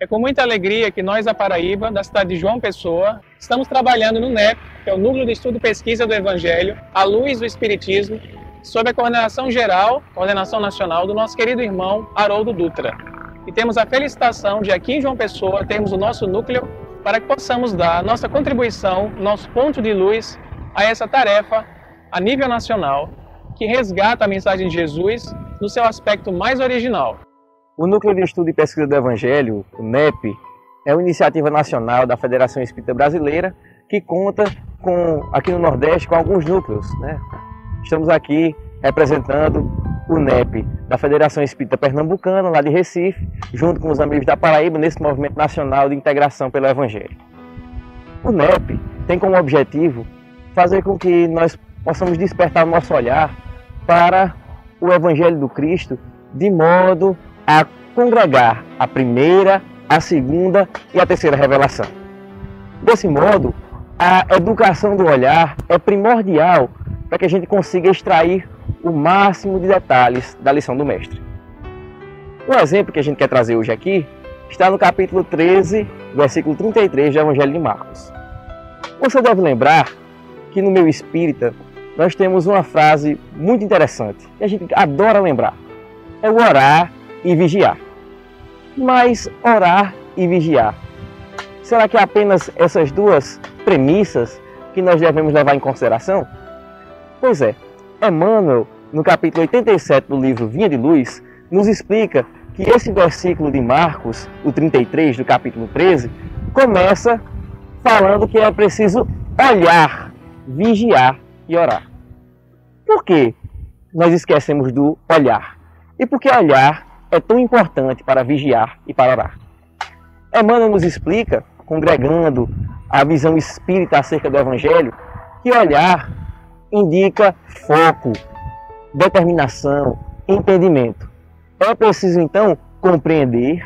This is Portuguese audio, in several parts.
É com muita alegria que nós, da Paraíba, da cidade de João Pessoa, estamos trabalhando no NEP, que é o Núcleo de Estudo e Pesquisa do Evangelho, à luz do Espiritismo, sob a coordenação geral, coordenação nacional do nosso querido irmão Haroldo Dutra. E temos a felicitação de aqui em João Pessoa termos o nosso núcleo para que possamos dar nossa contribuição, nosso ponto de luz a essa tarefa a nível nacional, que resgata a mensagem de Jesus no seu aspecto mais original. O Núcleo de Estudo e Pesquisa do Evangelho, o NEP, é uma iniciativa nacional da Federação Espírita Brasileira que conta aqui no Nordeste com alguns núcleos, né? Estamos aqui representando o NEP da Federação Espírita Pernambucana, lá de Recife, junto com os amigos da Paraíba, nesse movimento nacional de integração pelo Evangelho. O NEP tem como objetivo fazer com que nós possamos despertar o nosso olhar para o Evangelho do Cristo, de modo a congregar a primeira, a segunda e a terceira revelação. Desse modo, a educação do olhar é primordial para que a gente consiga extrair o máximo de detalhes da lição do Mestre. Um exemplo que a gente quer trazer hoje aqui está no capítulo 13, versículo 33 do Evangelho de Marcos. Você deve lembrar que no meio espírita nós temos uma frase muito interessante, que a gente adora lembrar. É o orar e vigiar. Mas orar e vigiar, será que é apenas essas duas premissas que nós devemos levar em consideração? Pois é, Emmanuel, no capítulo 87 do livro Vinha de Luz, nos explica que esse versículo de Marcos, o 33 do capítulo 13, começa falando que é preciso olhar, vigiar e orar. Por que nós esquecemos do olhar? E por que olhar é tão importante para vigiar e para orar? Emmanuel nos explica, congregando a visão espírita acerca do Evangelho, que olhar indica foco, determinação, entendimento. É preciso, então, compreender,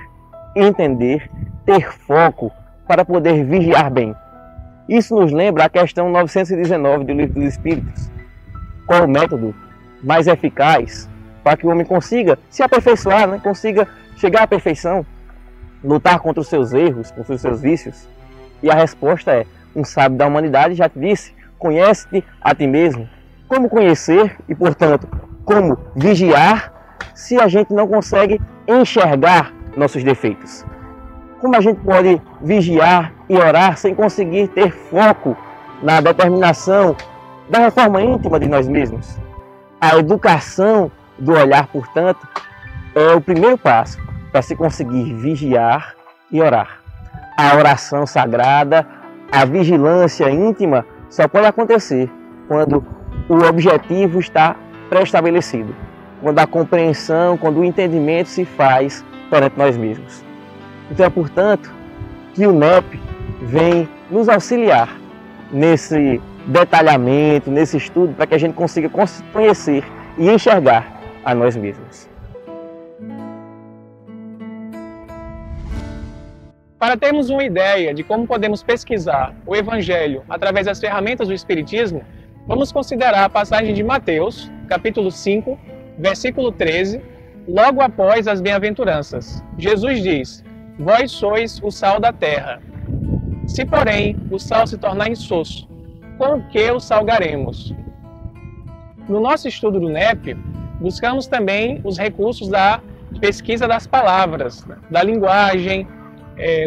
entender, ter foco para poder vigiar bem. Isso nos lembra a questão 919 do Livro dos Espíritos. Qual o método mais eficaz para que o homem consiga se aperfeiçoar, né? Consiga chegar à perfeição, lutar contra os seus erros, contra os seus vícios? E a resposta é: um sábio da humanidade já te disse, conhece-te a ti mesmo. Como conhecer e, portanto, como vigiar se a gente não consegue enxergar nossos defeitos? Como a gente pode vigiar e orar sem conseguir ter foco na determinação da reforma íntima de nós mesmos? A educação do olhar, portanto, é o primeiro passo para se conseguir vigiar e orar. A oração sagrada, a vigilância íntima só pode acontecer quando o objetivo está pré-estabelecido, quando a compreensão, quando o entendimento se faz perante nós mesmos. Então é, portanto, que o NEP vem nos auxiliar nesse detalhamento, nesse estudo, para que a gente consiga conhecer e enxergar a nós mesmos. Para termos uma ideia de como podemos pesquisar o Evangelho através das ferramentas do Espiritismo, vamos considerar a passagem de Mateus, capítulo 5, versículo 13, logo após as bem-aventuranças. Jesus diz: vós sois o sal da terra. Se, porém, o sal se tornar insosso, com o que o salgaremos? No nosso estudo do NEP, buscamos também os recursos da pesquisa das palavras, da linguagem,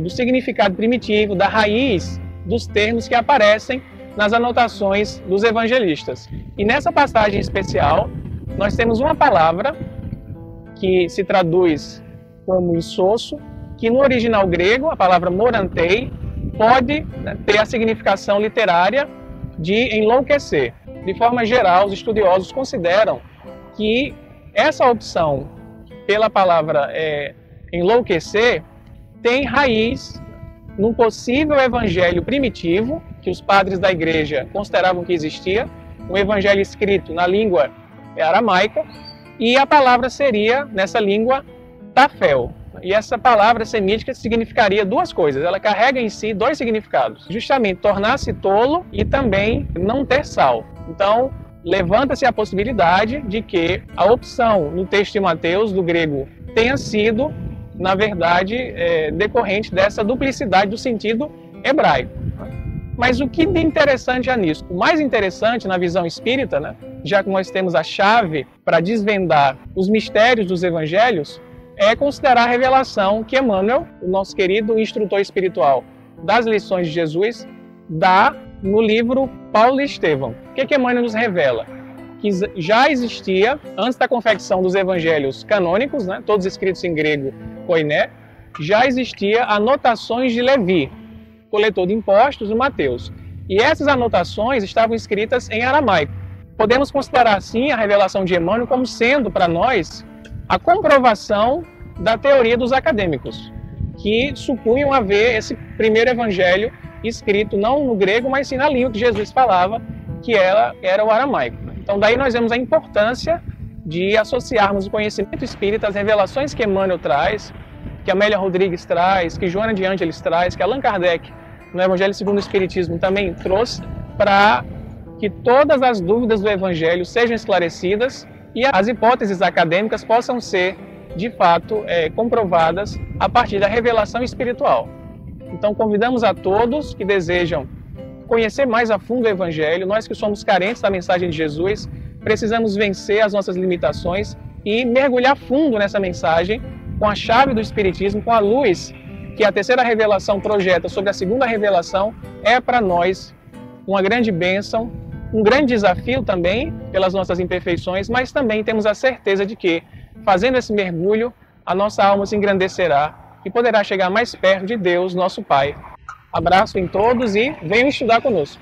do significado primitivo, da raiz dos termos que aparecem nas anotações dos evangelistas. E nessa passagem especial, nós temos uma palavra que se traduz como insosso, que no original grego, a palavra morantei, pode ter a significação literária de enlouquecer. De forma geral, os estudiosos consideram que essa opção pela palavra enlouquecer tem raiz num possível evangelho primitivo, que os padres da igreja consideravam que existia, um evangelho escrito na língua aramaica, e a palavra seria, nessa língua, tafel. E essa palavra semítica significaria duas coisas, ela carrega em si dois significados, justamente tornar-se tolo e também não ter sal. Então, levanta-se a possibilidade de que a opção no texto de Mateus, do grego, tenha sido na verdade, decorrente dessa duplicidade do sentido hebraico. Mas o que de interessante há nisso? O mais interessante na visão espírita, né, já que nós temos a chave para desvendar os mistérios dos evangelhos, é considerar a revelação que Emmanuel, o nosso querido instrutor espiritual das lições de Jesus, dá no livro Paulo e Estevão. O que Emmanuel nos revela? Que já existia, antes da confecção dos evangelhos canônicos, né, todos escritos em grego koiné, já existia anotações de Levi, coletor de impostos, o Mateus. E essas anotações estavam escritas em aramaico. Podemos considerar, assim, a revelação de Emmanuel como sendo, para nós, a comprovação da teoria dos acadêmicos, que supunham haver esse primeiro evangelho escrito não no grego, mas sim na língua que Jesus falava, que era o aramaico. Então daí nós vemos a importância de associarmos o conhecimento espírita às revelações que Emmanuel traz, que Amélia Rodrigues traz, que Joana de Ângeles traz, que Allan Kardec, no Evangelho segundo o Espiritismo, também trouxe, para que todas as dúvidas do Evangelho sejam esclarecidas e as hipóteses acadêmicas possam ser, de fato, comprovadas a partir da revelação espiritual. Então convidamos a todos que desejam conhecer mais a fundo o Evangelho, nós que somos carentes da mensagem de Jesus, precisamos vencer as nossas limitações e mergulhar fundo nessa mensagem com a chave do Espiritismo, com a luz que a terceira revelação projeta sobre a segunda revelação, é para nós uma grande bênção, um grande desafio também pelas nossas imperfeições, mas também temos a certeza de que, fazendo esse mergulho, a nossa alma se engrandecerá e poderá chegar mais perto de Deus, nosso Pai. Abraço em todos e venham estudar conosco.